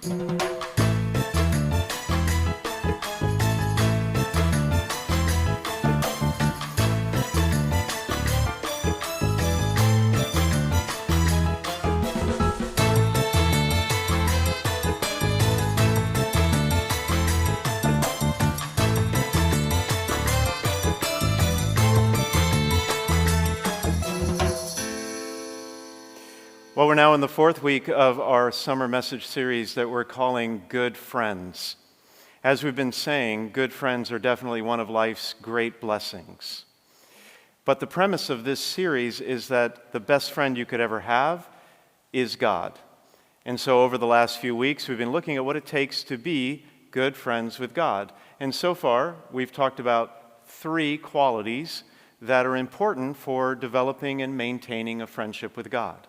Well, we're now in the fourth week of our summer message series that we're calling Good Friends. As we've been saying, good friends are definitely one of life's great blessings. But the premise of this series is that the best friend you could ever have is God. And so over the last few weeks, we've been looking at what it takes to be good friends with God. And so far, we've talked about three qualities that are important for developing and maintaining a friendship with God.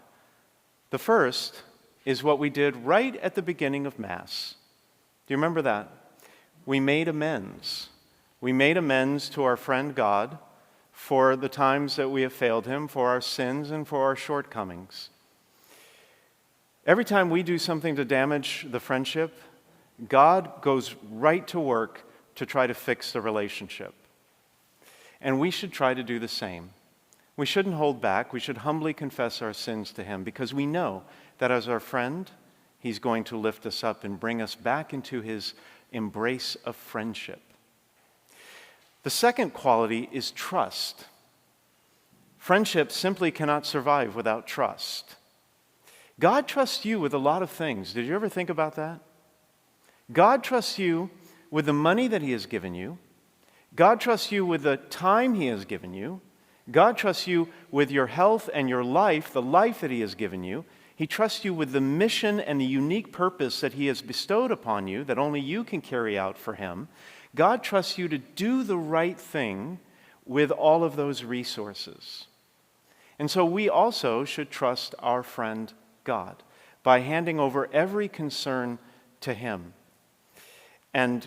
The first is what we did right at the beginning of Mass. Do you remember that? We made amends. We made amends to our friend God for the times that we have failed Him, for our sins and for our shortcomings. Every time we do something to damage the friendship, God goes right to work to try to fix the relationship. And we should try to do the same. We shouldn't hold back. We should humbly confess our sins to Him because we know that as our friend, He's going to lift us up and bring us back into His embrace of friendship. The second quality is trust. Friendship simply cannot survive without trust. God trusts you with a lot of things. Did you ever think about that? God trusts you with the money that He has given you. God trusts you with the time He has given you. God trusts you with your health and your life, the life that He has given you. He trusts you with the mission and the unique purpose that He has bestowed upon you that only you can carry out for Him. God trusts you to do the right thing with all of those resources. And so we also should trust our friend God by handing over every concern to Him and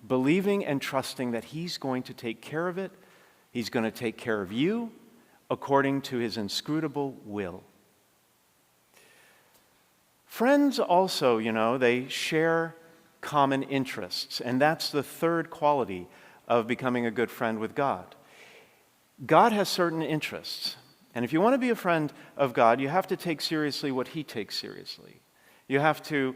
believing and trusting that He's going to take care of it. He's going to take care of you according to His inscrutable will. Friends also, they share common interests, and that's the third quality of becoming a good friend with God. God has certain interests, and if you want to be a friend of God, you have to take seriously what He takes seriously. You have to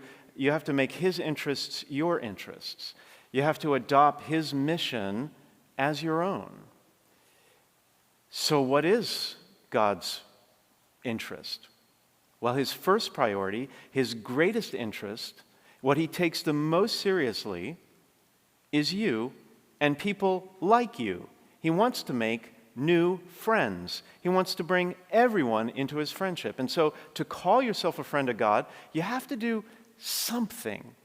make His interests your interests. You have to adopt His mission as your own. So what is God's interest? Well, His first priority, His greatest interest, what He takes the most seriously is you and people like you. He wants to make new friends. He wants to bring everyone into His friendship. And so to call yourself a friend of God, you have to do something,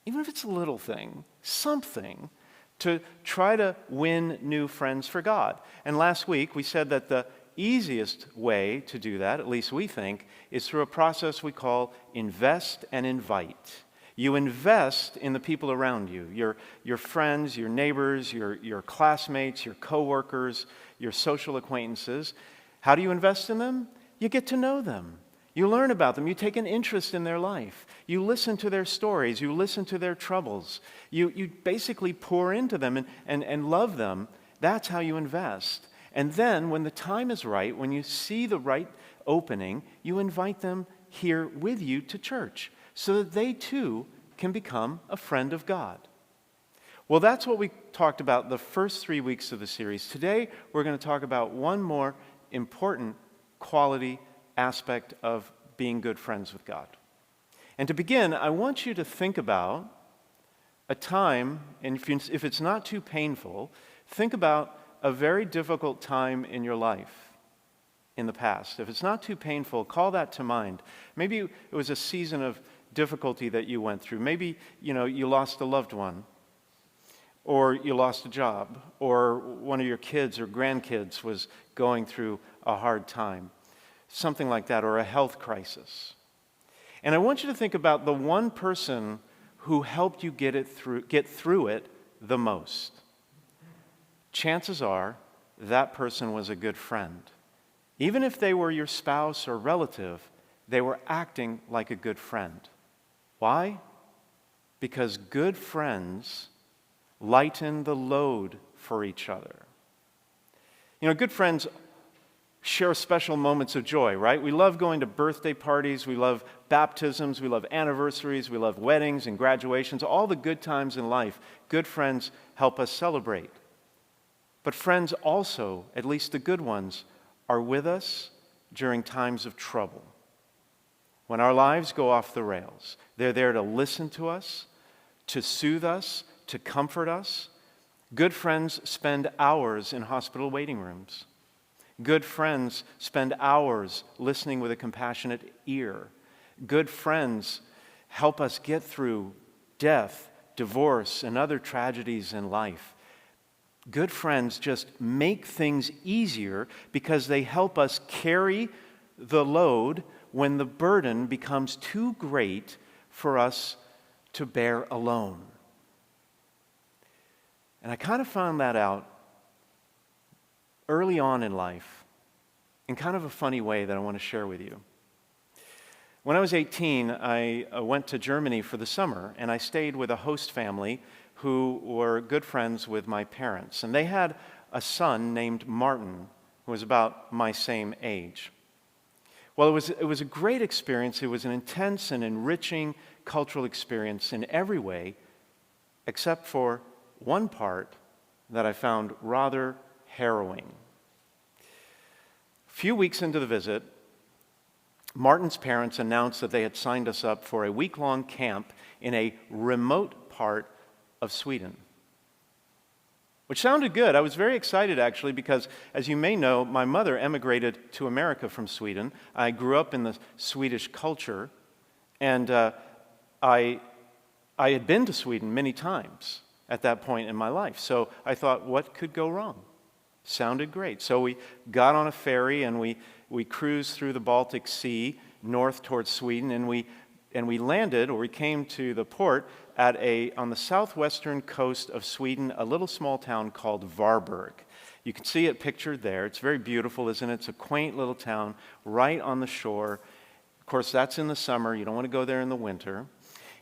even if it's a little thing, something to try to win new friends for God. And last week we said that the easiest way to do that, at least we think, is through a process we call invest and invite. You invest in the people around you, your friends, your neighbors, your classmates, your coworkers, your social acquaintances. How do you invest in them? You get to know them. You learn about them. You take an interest in their life. You listen to their stories. You listen to their troubles. You basically pour into them and love them. That's how you invest. And then when the time is right, when you see the right opening, you invite them here with you to church so that they too can become a friend of God. Well, that's what we talked about the first 3 weeks of the series. Today, we're going to talk about one more important quality aspect of being good friends with God. And to begin, I want you to think about a time, and if it's not too painful, think about a very difficult time in your life in the past. If it's not too painful, call that to mind. Maybe it was a season of difficulty that you went through. Maybe, you lost a loved one, or you lost a job, or one of your kids or grandkids was going through a hard time. Something like that, or a health crisis. And I want you to think about the one person who helped you get through it the most. Chances are that person was a good friend. Even if they were your spouse or relative, they were acting like a good friend. Why? because good friends lighten the load for each other. You know, good friends share special moments of joy, right? We love going to birthday parties, we love baptisms, we love anniversaries, we love weddings and graduations, all the good times in life. Good friends help us celebrate. But friends also, at least the good ones, are with us during times of trouble. When our lives go off the rails, they're there to listen to us, to soothe us, to comfort us. Good friends spend hours in hospital waiting rooms. Good friends spend hours listening with a compassionate ear. Good friends help us get through death, divorce, and other tragedies in life. Good friends just make things easier because they help us carry the load when the burden becomes too great for us to bear alone. And I kind of found that out early on in life in kind of a funny way that I want to share with you. When I was 18, I went to Germany for the summer, and I stayed with a host family who were good friends with my parents. And they had a son named Martin, who was about my same age. Well, it was a great experience. It was an intense and enriching cultural experience in every way, except for one part that I found rather harrowing. A few weeks into the visit, Martin's parents announced that they had signed us up for a week-long camp in a remote part of Sweden, which sounded good. I was very excited, actually, because, as you may know, my mother emigrated to America from Sweden. I grew up in the Swedish culture, and I had been to Sweden many times at that point in my life. So I thought, what could go wrong? Sounded great. So we got on a ferry, and we cruised through the Baltic Sea north towards Sweden, and we landed, or we came to the port on the southwestern coast of Sweden, a little small town called Varberg. You can see it pictured there. It's very beautiful, isn't it? It's a quaint little town right on the shore. Of course, that's in the summer. You don't want to go there in the winter.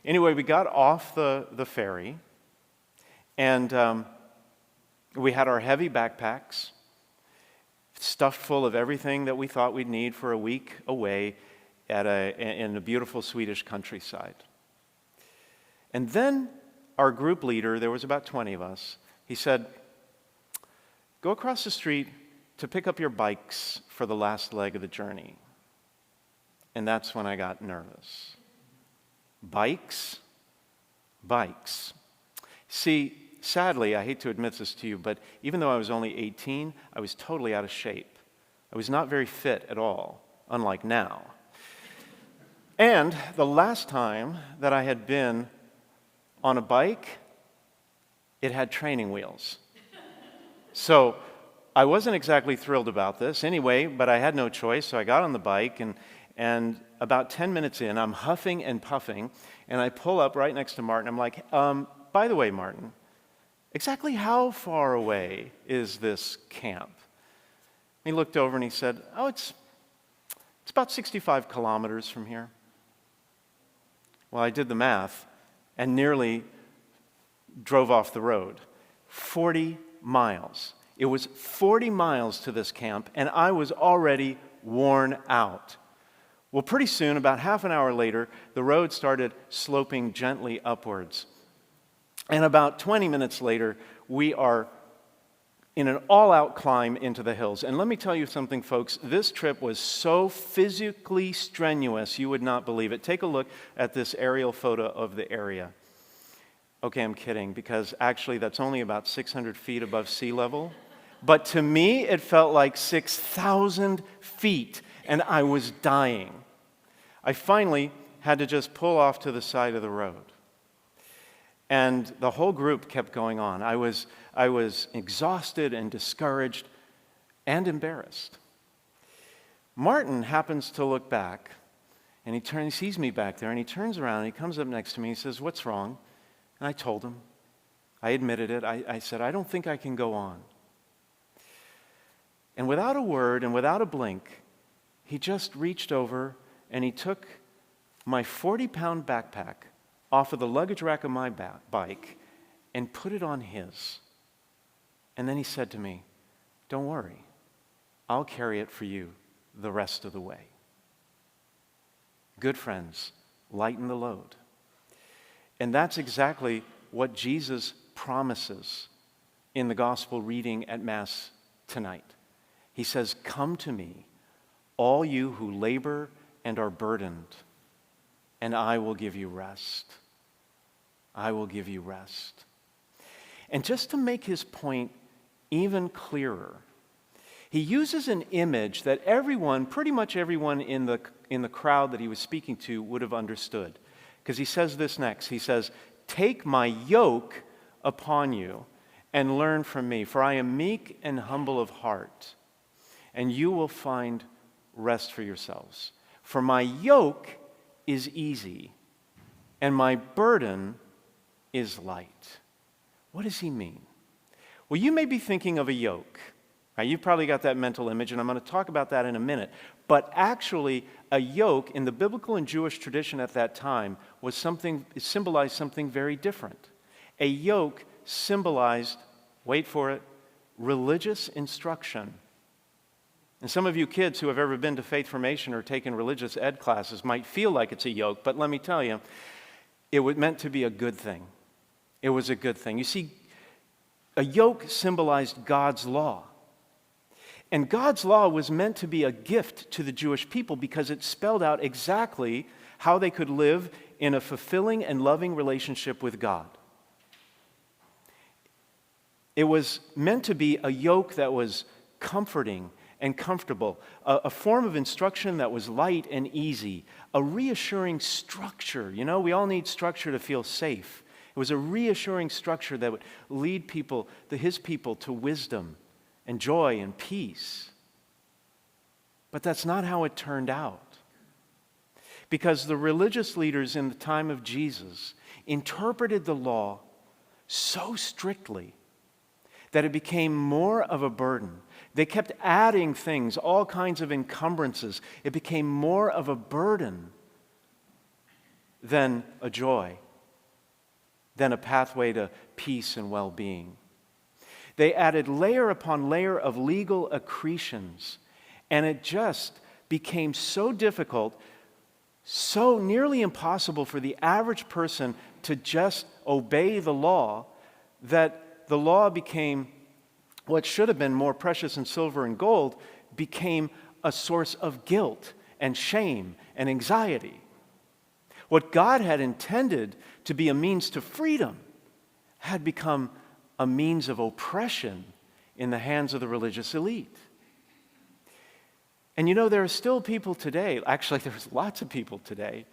Anyway, we got off the ferry, and we had our heavy backpacks stuffed full of everything that we thought we'd need for a week away in a beautiful Swedish countryside. And then our group leader, there was about 20 of us, he said, "Go across the street to pick up your bikes for the last leg of the journey." And that's when I got nervous. Bikes? See, sadly, I hate to admit this to you, but even though I was only 18, I was totally out of shape. I was not very fit at all, unlike now. And the last time that I had been on a bike, it had training wheels. So I wasn't exactly thrilled about this anyway, but I had no choice, so I got on the bike, and about 10 minutes in, I'm huffing and puffing, and I pull up right next to Martin. I'm like, by the way, Martin, exactly how far away is this camp? He looked over and he said, "Oh, it's about 65 kilometers from here." Well, I did the math and nearly drove off the road. 40 miles. It was 40 miles to this camp, and I was already worn out. Well, pretty soon, about half an hour later, the road started sloping gently upwards. And about 20 minutes later, we are in an all-out climb into the hills. And let me tell you something, folks. This trip was so physically strenuous, you would not believe it. Take a look at this aerial photo of the area. Okay, I'm kidding, because actually that's only about 600 feet above sea level. But to me, it felt like 6,000 feet, and I was dying. I finally had to just pull off to the side of the road. And the whole group kept going on. I was exhausted and discouraged and embarrassed. Martin happens to look back, and he sees me back there, and he turns around, and he comes up next to me, and he says, "What's wrong?" And I told him. I admitted it. I said, "I don't think I can go on." And without a word and without a blink, he just reached over and he took my 40-pound backpack off of the luggage rack of my bike and put it on his. And then he said to me, "Don't worry, I'll carry it for you the rest of the way." Good friends, lighten the load. And that's exactly what Jesus promises in the gospel reading at Mass tonight. He says, "Come to me, all you who labor and are burdened, and I will give you rest." I will give you rest. And just to make his point even clearer, he uses an image that everyone, pretty much everyone in the crowd that he was speaking to would have understood. Because he says this next. He says, "Take my yoke upon you and learn from me, for I am meek and humble of heart, and you will find rest for yourselves. For my yoke is easy, and my burden is light." What does he mean? Well, you may be thinking of a yoke. Right? You've probably got that mental image, and I'm going to talk about that in a minute. But actually, a yoke in the biblical and Jewish tradition at that time was something, it symbolized something very different. A yoke symbolized, wait for it, religious instruction. And some of you kids who have ever been to faith formation or taken religious ed classes might feel like it's a yoke, but let me tell you, it was meant to be a good thing. It was a good thing. You see, a yoke symbolized God's law. And God's law was meant to be a gift to the Jewish people because it spelled out exactly how they could live in a fulfilling and loving relationship with God. It was meant to be a yoke that was comforting and comfortable, a form of instruction that was light and easy, a reassuring structure. You know, we all need structure to feel safe. It was a reassuring structure that would lead people, his people, to wisdom and joy and peace. But that's not how it turned out. Because the religious leaders in the time of Jesus interpreted the law so strictly that it became more of a burden. They kept adding things, all kinds of encumbrances. It became more of a burden than a joy, than a pathway to peace and well-being. They added layer upon layer of legal accretions, and it just became so difficult, so nearly impossible for the average person to just obey the law, that the law became, what should have been more precious than silver and gold, became a source of guilt and shame and anxiety. What God had intended to be a means to freedom had become a means of oppression in the hands of the religious elite. And you know, there are still people today, actually there's lots of people today,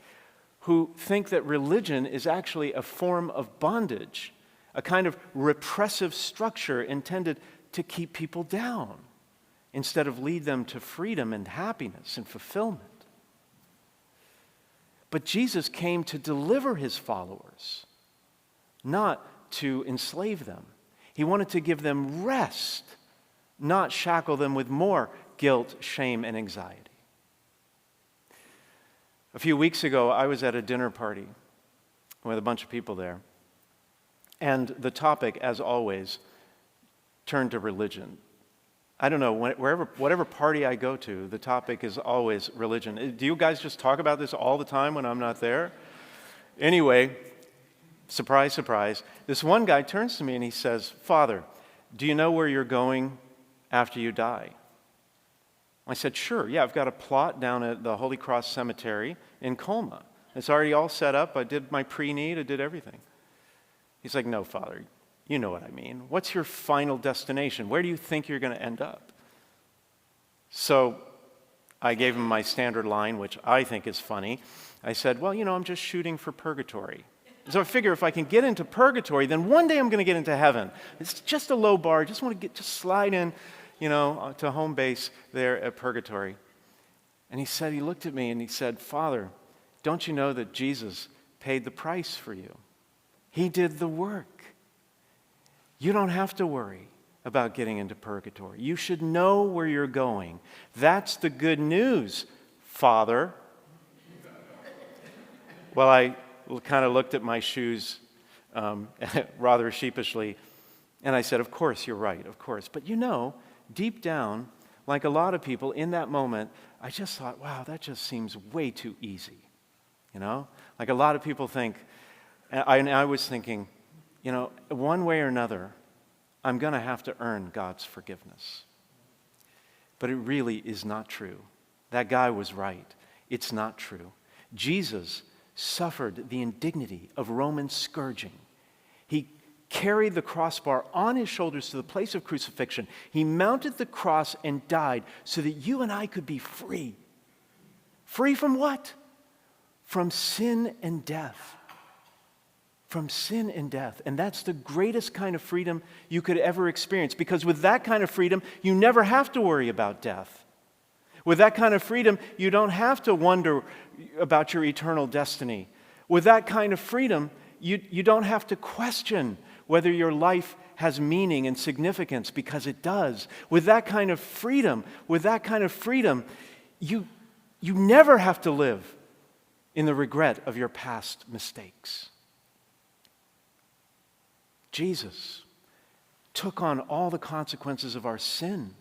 who think that religion is actually a form of bondage, a kind of repressive structure intended to keep people down instead of lead them to freedom and happiness and fulfillment. But Jesus came to deliver his followers, not to enslave them. He wanted to give them rest, not shackle them with more guilt, shame, and anxiety. A few weeks ago, I was at a dinner party with a bunch of people there, and the topic, as always, turned to religion. I don't know, whatever party I go to, the topic is always religion. Do you guys just talk about this all the time when I'm not there? Anyway, surprise, surprise, this one guy turns to me and he says, "Father, do you know where you're going after you die?" I said, "Sure, yeah, I've got a plot down at the Holy Cross Cemetery in Colma. It's already all set up. I did my pre-need, I did everything." He's like, "No, Father, you know what I mean. What's your final destination? Where do you think you're going to end up?" So I gave him my standard line, which I think is funny. I said, "Well, I'm just shooting for purgatory. So I figure if I can get into purgatory, then one day I'm going to get into heaven. It's just a low bar. I just want to just slide in, to home base there at purgatory." And he looked at me and he said, "Father, don't you know that Jesus paid the price for you? He did the work. You don't have to worry about getting into purgatory. You should know where you're going. That's the good news, Father." Well, I kind of looked at my shoes rather sheepishly, and I said, of course, you're right, of course. But deep down, like a lot of people, in that moment, I just thought, wow, that just seems way too easy. Like a lot of people think, and I was thinking, one way or another, I'm going to have to earn God's forgiveness. But it really is not true. That guy was right. It's not true. Jesus suffered the indignity of Roman scourging. He carried the crossbar on his shoulders to the place of crucifixion. He mounted the cross and died so that you and I could be free. Free from what? From sin and death. From sin and death. And that's the greatest kind of freedom you could ever experience, because with that kind of freedom, you never have to worry about death. With that kind of freedom, you don't have to wonder about your eternal destiny. With that kind of freedom, you don't have to question whether your life has meaning and significance, because it does. With that kind of freedom, you never have to live in the regret of your past mistakes. Jesus took on all the consequences of our sin.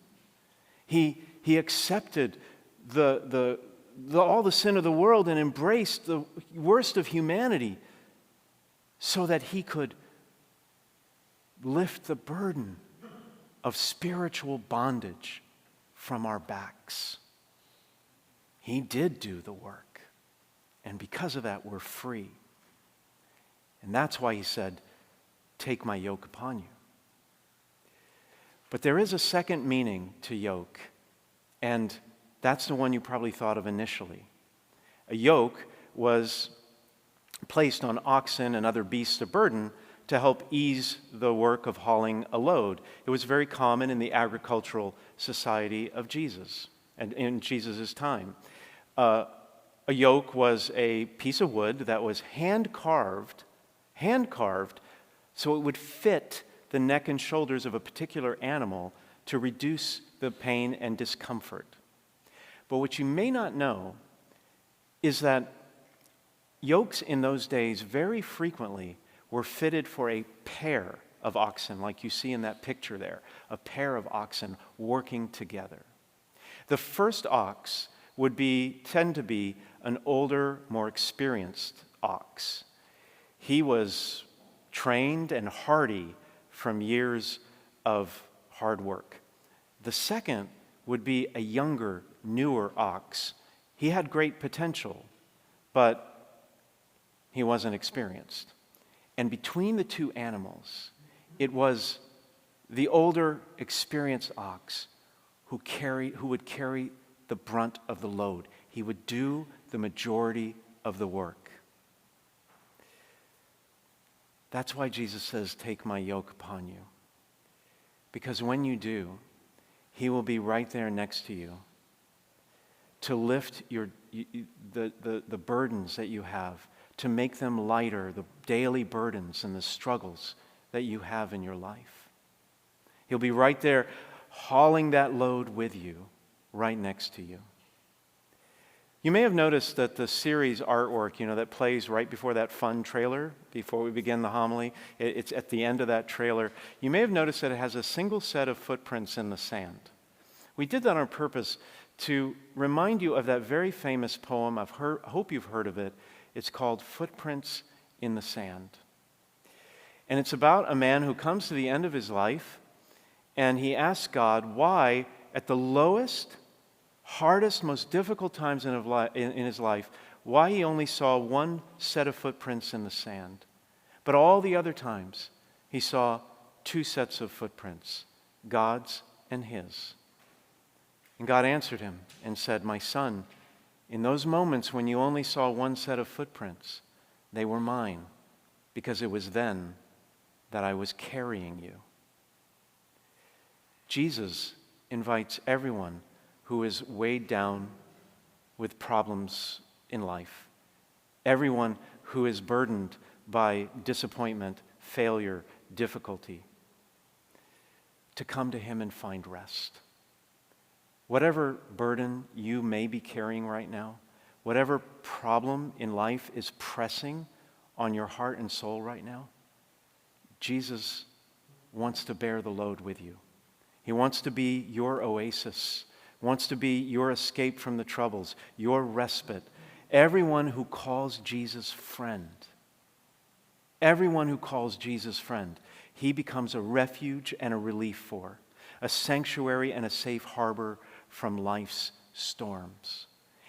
He accepted all the sin of the world and embraced the worst of humanity so that he could lift the burden of spiritual bondage from our backs. He did do the work. And because of that, we're free. And that's why he said, take my yoke upon you. But there is a second meaning to yoke, and that's the one you probably thought of initially. A yoke was placed on oxen and other beasts of burden to help ease the work of hauling a load. It was very common in the agricultural society of Jesus and in Jesus' time. A yoke was a piece of wood that was hand carved, so it would fit the neck and shoulders of a particular animal to reduce the pain and discomfort. But what you may not know is that yokes in those days very frequently were fitted for a pair of oxen, like you see in that picture there, a pair of oxen working together. The first ox would tend to be an older, more experienced ox. He was trained and hardy from years of hard work. The second would be a younger, newer ox. He had great potential, but he wasn't experienced. And between the two animals, it was the older, experienced ox who would carry the brunt of the load. He would do the majority of the work. That's why Jesus says, take my yoke upon you. Because when you do, he will be right there next to you to lift the burdens that you have, to make them lighter, the daily burdens and the struggles that you have in your life. He'll be right there hauling that load with you, right next to you. You may have noticed that the series artwork, that plays right before that fun trailer, before we begin the homily, it's at the end of that trailer. You may have noticed that it has a single set of footprints in the sand. We did that on purpose to remind you of that very famous poem. I hope you've heard of it. It's called Footprints in the Sand. And it's about a man who comes to the end of his life, and he asks God why, at the lowest, hardest, most difficult times in his life, why he only saw one set of footprints in the sand. But all the other times, he saw two sets of footprints, God's and his. And God answered him and said, my son, in those moments when you only saw one set of footprints, they were mine, because it was then that I was carrying you. Jesus invites everyone who is weighed down with problems in life, everyone who is burdened by disappointment, failure, difficulty, to come to him and find rest. Whatever burden you may be carrying right now, whatever problem in life is pressing on your heart and soul right now, Jesus wants to bear the load with you. He wants to be your oasis, wants to be your escape from the troubles, your respite. Everyone who calls Jesus friend, everyone who calls Jesus friend, he becomes a refuge and a relief for, a sanctuary and a safe harbor from life's storms.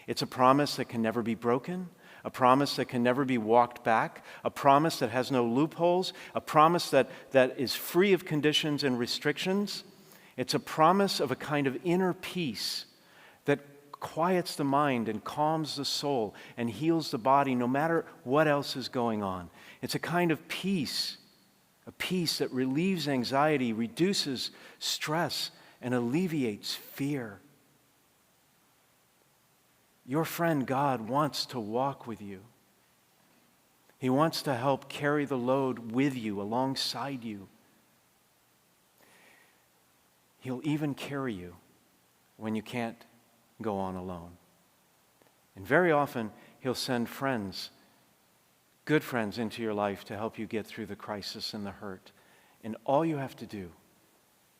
It's a promise that can never be broken, a promise that can never be walked back, a promise that has no loopholes, a promise that is free of conditions and restrictions. It's a promise of a kind of inner peace that quiets the mind and calms the soul and heals the body no matter what else is going on. It's a kind of peace, a peace that relieves anxiety, reduces stress, and alleviates fear. Your friend God wants to walk with you. He wants to help carry the load with you, alongside you. He'll even carry you when you can't go on alone. And very often, he'll send friends, good friends, into your life to help you get through the crisis and the hurt. And all you have to do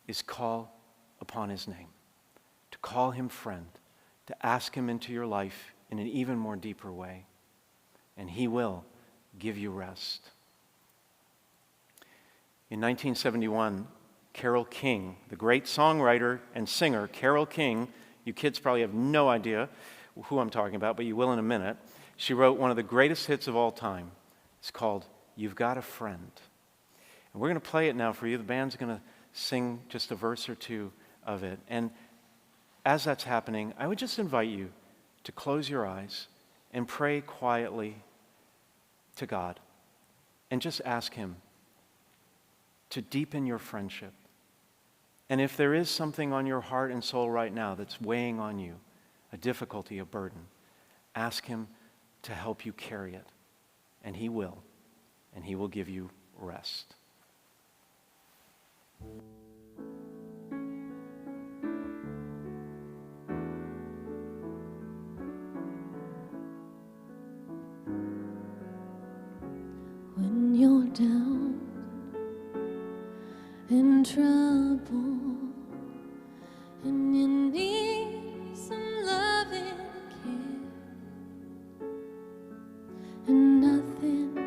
is call upon his name, to call him friend, to ask him into your life in an even more deeper way. And he will give you rest. In 1971, Carole King, the great songwriter and singer Carole King, you kids probably have no idea who I'm talking about, but you will in a minute. She wrote one of the greatest hits of all time. It's called You've Got a Friend. And we're going to play it now for you. The band's going to sing just a verse or two of it. And as that's happening, I would just invite you to close your eyes and pray quietly to God and just ask him to deepen your friendship. And if there is something on your heart and soul right now that's weighing on you, a difficulty, a burden, ask him to help you carry it. And he will give you rest. When you're down in trouble and you need some loving care, and nothing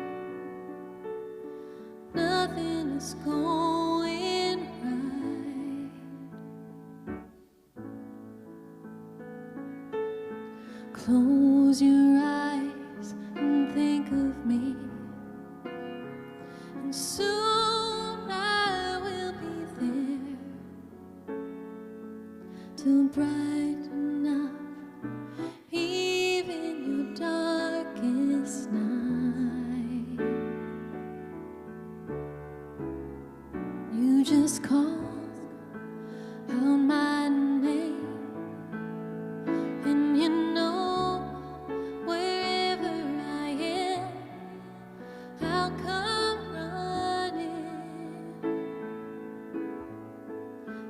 is going right. Close your eyes and think of me, and soon I will be there to brighten up even your darkest night. You just call out my name, and you know wherever I am, I'll come running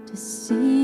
to see